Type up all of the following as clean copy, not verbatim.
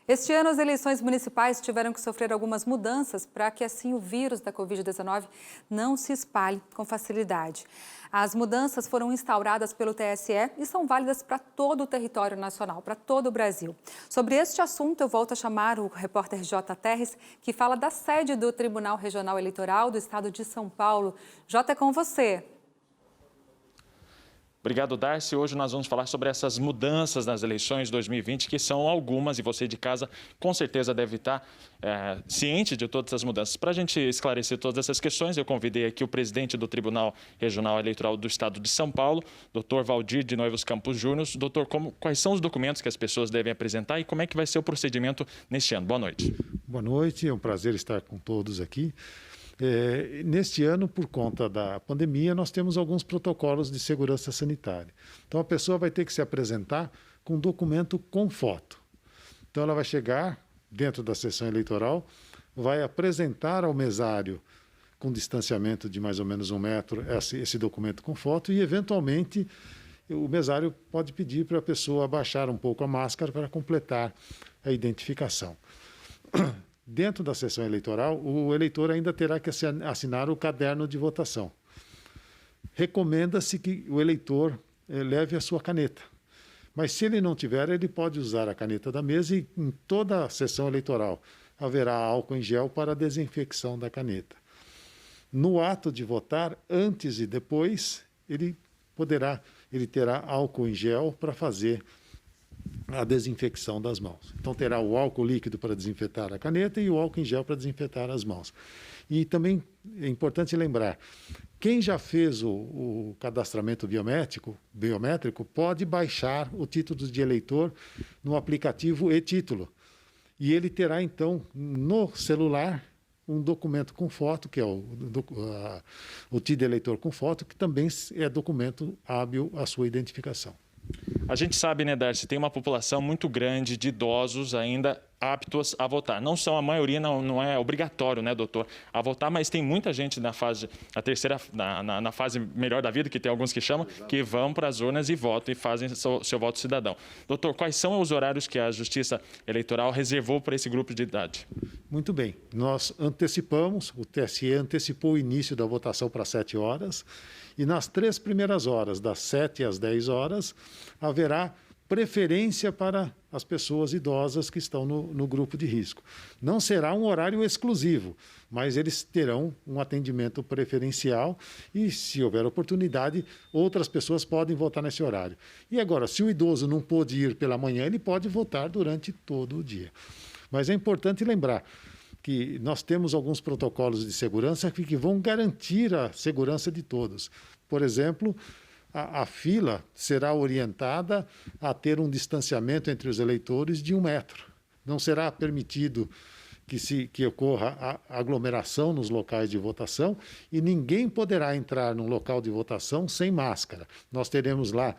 Este ano, as eleições municipais tiveram que sofrer algumas mudanças para que assim o vírus da Covid-19 não se espalhe com facilidade. As mudanças foram instauradas pelo TSE e são válidas para todo o território nacional, para todo o Brasil. Sobre este assunto, eu volto a chamar o repórter J. Terres, que fala da sede do Tribunal Regional Eleitoral do Estado de São Paulo. J, é com você. Obrigado, Darcy. Hoje nós vamos falar sobre essas mudanças nas eleições 2020, que são algumas, e você de casa com certeza deve estar ciente de todas essas mudanças. Para a gente esclarecer todas essas questões, eu convidei aqui o presidente do Tribunal Regional Eleitoral do Estado de São Paulo, Dr. Valdir de Noivos Campos Júnior. Doutor, quais são os documentos que as pessoas devem apresentar e como é que vai ser o procedimento neste ano? Boa noite. Boa noite, é um prazer estar com todos aqui. Neste ano, por conta da pandemia, nós temos alguns protocolos de segurança sanitária. Então, a pessoa vai ter que se apresentar com um documento com foto. Então, ela vai chegar dentro da sessão eleitoral, vai apresentar ao mesário, com distanciamento de mais ou menos 1 metro, esse documento com foto e, eventualmente, o mesário pode pedir para a pessoa abaixar um pouco a máscara para completar a identificação. Dentro da sessão eleitoral, o eleitor ainda terá que assinar o caderno de votação. Recomenda-se que o eleitor leve a sua caneta. Mas se ele não tiver, ele pode usar a caneta da mesa e em toda a sessão eleitoral haverá álcool em gel para a desinfecção da caneta. No ato de votar, antes e depois, ele terá álcool em gel para fazer a desinfecção das mãos. Então, terá o álcool líquido para desinfetar a caneta e o álcool em gel para desinfetar as mãos. E também é importante lembrar, quem já fez o cadastramento biométrico pode baixar o título de eleitor no aplicativo e-Título. E ele terá, então, no celular, um documento com foto, que é o TID eleitor com foto, que também é documento hábil à sua identificação. A gente sabe, né, Darcy, tem uma população muito grande de idosos ainda aptos a votar. Não são a maioria, não é obrigatório, né, doutor, a votar, mas tem muita gente na fase, na fase melhor da vida, que tem alguns que chamam, que vão para as urnas e votam e fazem seu voto cidadão. Doutor, quais são os horários que a Justiça Eleitoral reservou para esse grupo de idade? Muito bem, nós antecipamos, o TSE antecipou o início da votação para 7 horas e nas 3 primeiras horas, das 7 às 10 horas, haverá preferência para as pessoas idosas que estão no grupo de risco. Não será um horário exclusivo, mas eles terão um atendimento preferencial e, se houver oportunidade, outras pessoas podem votar nesse horário. E agora, se o idoso não pôde ir pela manhã, ele pode votar durante todo o dia. Mas é importante lembrar que nós temos alguns protocolos de segurança que vão garantir a segurança de todos. Por exemplo, a fila será orientada a ter um distanciamento entre os eleitores de 1 metro. Não será permitido que ocorra a aglomeração nos locais de votação e ninguém poderá entrar num local de votação sem máscara. Nós teremos lá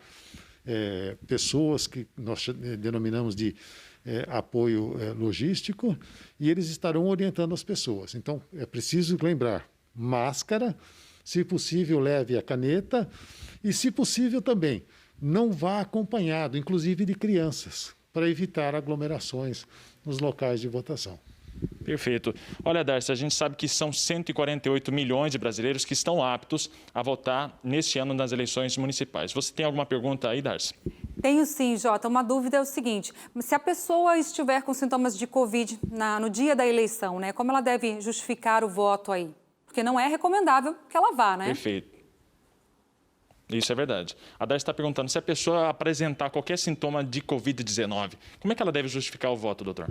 pessoas que nós denominamos de apoio logístico e eles estarão orientando as pessoas. Então, é preciso lembrar, máscara, se possível, leve a caneta e, se possível, também não vá acompanhado, inclusive de crianças, para evitar aglomerações nos locais de votação. Perfeito. Olha, Darcy, a gente sabe que são 148 milhões de brasileiros que estão aptos a votar neste ano nas eleições municipais. Você tem alguma pergunta aí, Darcy? Tenho sim, Jota. Uma dúvida é o seguinte, se a pessoa estiver com sintomas de Covid no dia da eleição, né, como ela deve justificar o voto aí? Porque não é recomendável que ela vá, né? Perfeito. Isso é verdade. A Darcy está perguntando, se a pessoa apresentar qualquer sintoma de Covid-19, como é que ela deve justificar o voto, doutor?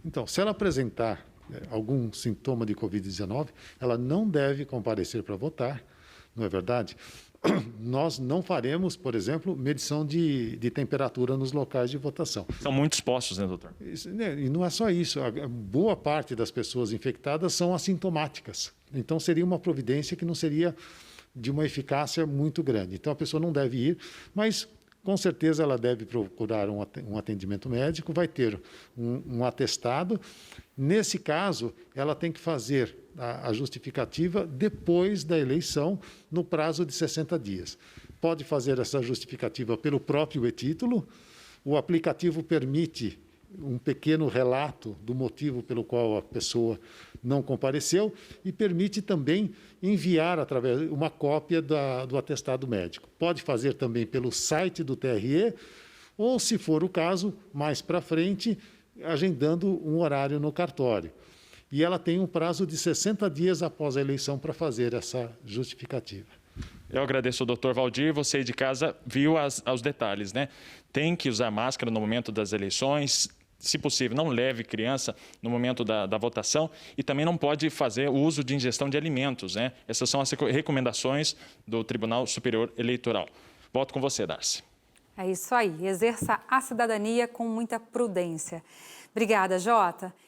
Então, se ela apresentar algum sintoma de Covid-19, ela não deve comparecer para votar, não é verdade? Nós não faremos, por exemplo, medição de temperatura nos locais de votação. São muitos postos, né, doutor? E não é só isso. A boa parte das pessoas infectadas são assintomáticas. Então, seria uma providência que não seria de uma eficácia muito grande. Então, a pessoa não deve ir, mas com certeza ela deve procurar um atendimento médico, vai ter um atestado. Nesse caso, ela tem que fazer a justificativa depois da eleição, no prazo de 60 dias. Pode fazer essa justificativa pelo próprio e-Título, o aplicativo permite um pequeno relato do motivo pelo qual a pessoa não compareceu e permite também enviar através uma cópia do atestado médico. Pode fazer também pelo site do TRE ou, se for o caso, mais para frente, agendando um horário no cartório. E ela tem um prazo de 60 dias após a eleição para fazer essa justificativa. Eu agradeço ao doutor Valdir. Você de casa viu os detalhes, né? Tem que usar máscara no momento das eleições. Se possível, não leve criança no momento da votação e também não pode fazer o uso de ingestão de alimentos, né? Essas são as recomendações do Tribunal Superior Eleitoral. Volto com você, Darcy. É isso aí. Exerça a cidadania com muita prudência. Obrigada, Jota.